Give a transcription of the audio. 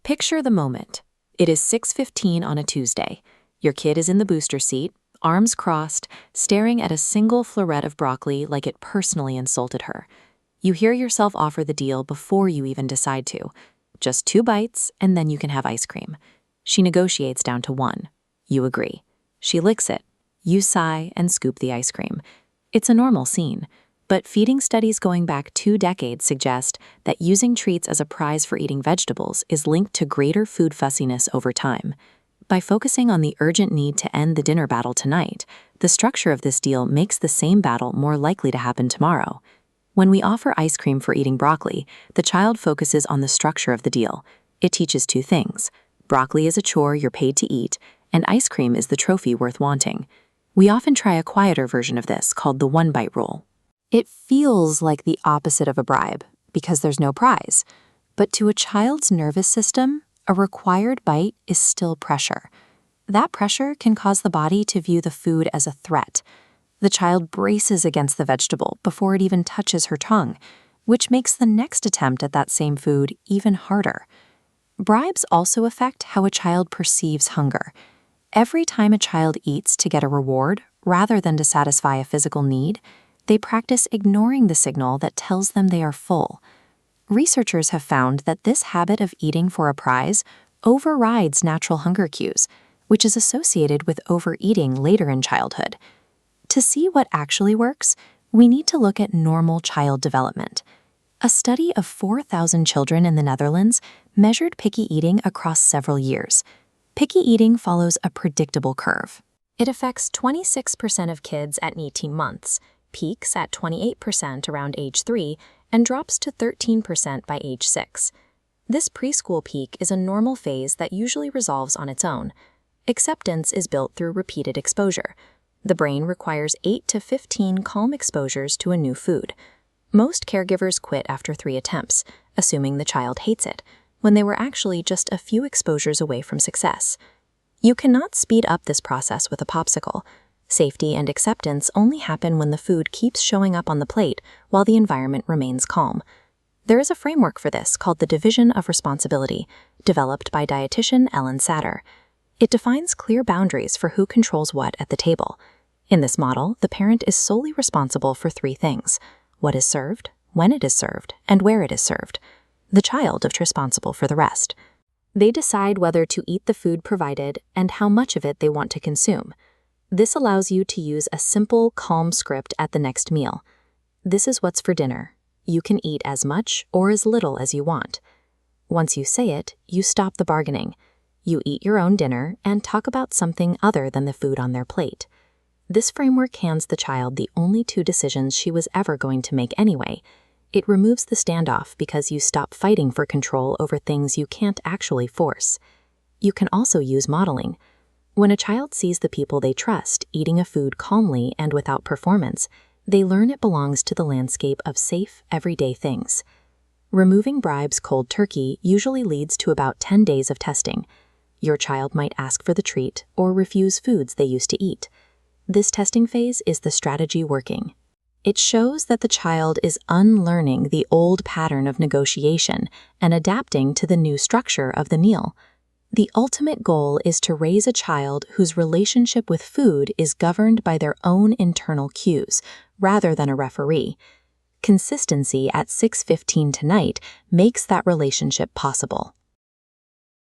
Picture the moment. It is 6:15 on a Tuesday. Your kid is in the booster seat, arms crossed, staring at a single floret of broccoli like it personally insulted her. You hear yourself offer the deal before you even decide to. Just 2 bites, and then you can have ice cream. She negotiates down to 1. You agree. She licks it. You sigh and scoop the ice cream. It's a normal scene, but feeding studies going back 2 decades suggest that using treats as a prize for eating vegetables is linked to greater food fussiness over time. By focusing on the urgent need to end the dinner battle tonight, the structure of this deal makes the same battle more likely to happen tomorrow. When we offer ice cream for eating broccoli, the child focuses on the structure of the deal. It teaches 2 things. Broccoli is a chore you're paid to eat, and ice cream is the trophy worth wanting. We often try a quieter version of this called the 1-bite rule. It feels like the opposite of a bribe because there's no prize, but to a child's nervous system, a required bite is still pressure. That pressure can cause the body to view the food as a threat. The child braces against the vegetable before it even touches her tongue, which makes the next attempt at that same food even harder. Bribes also affect how a child perceives hunger. Every time a child eats to get a reward, rather than to satisfy a physical need, they practice ignoring the signal that tells them they are full. Researchers have found that this habit of eating for a prize overrides natural hunger cues, which is associated with overeating later in childhood. To see what actually works, we need to look at normal child development. A study of 4,000 children in the Netherlands measured picky eating across several years. Picky eating follows a predictable curve. It affects 26% of kids at 18 months, peaks at 28% around age 3, and drops to 13% by age 6. This preschool peak is a normal phase that usually resolves on its own. Acceptance is built through repeated exposure. The brain requires 8 to 15 calm exposures to a new food. Most caregivers quit after 3 attempts, assuming the child hates it, when they were actually just a few exposures away from success. You cannot speed up this process with a popsicle. Safety and acceptance only happen when the food keeps showing up on the plate while the environment remains calm. There is a framework for this called the division of responsibility, developed by dietitian Ellen Satter. It defines clear boundaries for who controls what at the table. In this model, the parent is solely responsible for 3 things: what is served, when it is served, and where it is served. The child is responsible for the rest. They decide whether to eat the food provided and how much of it they want to consume. This allows you to use a simple, calm script at the next meal. This is what's for dinner. You can eat as much or as little as you want. Once you say it, you stop the bargaining. You eat your own dinner and talk about something other than the food on their plate. This framework hands the child the only 2 decisions she was ever going to make anyway. It removes the standoff because you stop fighting for control over things you can't actually force. You can also use modeling. When a child sees the people they trust eating a food calmly and without performance, they learn it belongs to the landscape of safe, everyday things. Removing bribes cold turkey usually leads to about 10 days of testing. Your child might ask for the treat or refuse foods they used to eat. This testing phase is the strategy working. It shows that the child is unlearning the old pattern of negotiation and adapting to the new structure of the meal. The ultimate goal is to raise a child whose relationship with food is governed by their own internal cues, rather than a referee. Consistency at 6:15 tonight makes that relationship possible.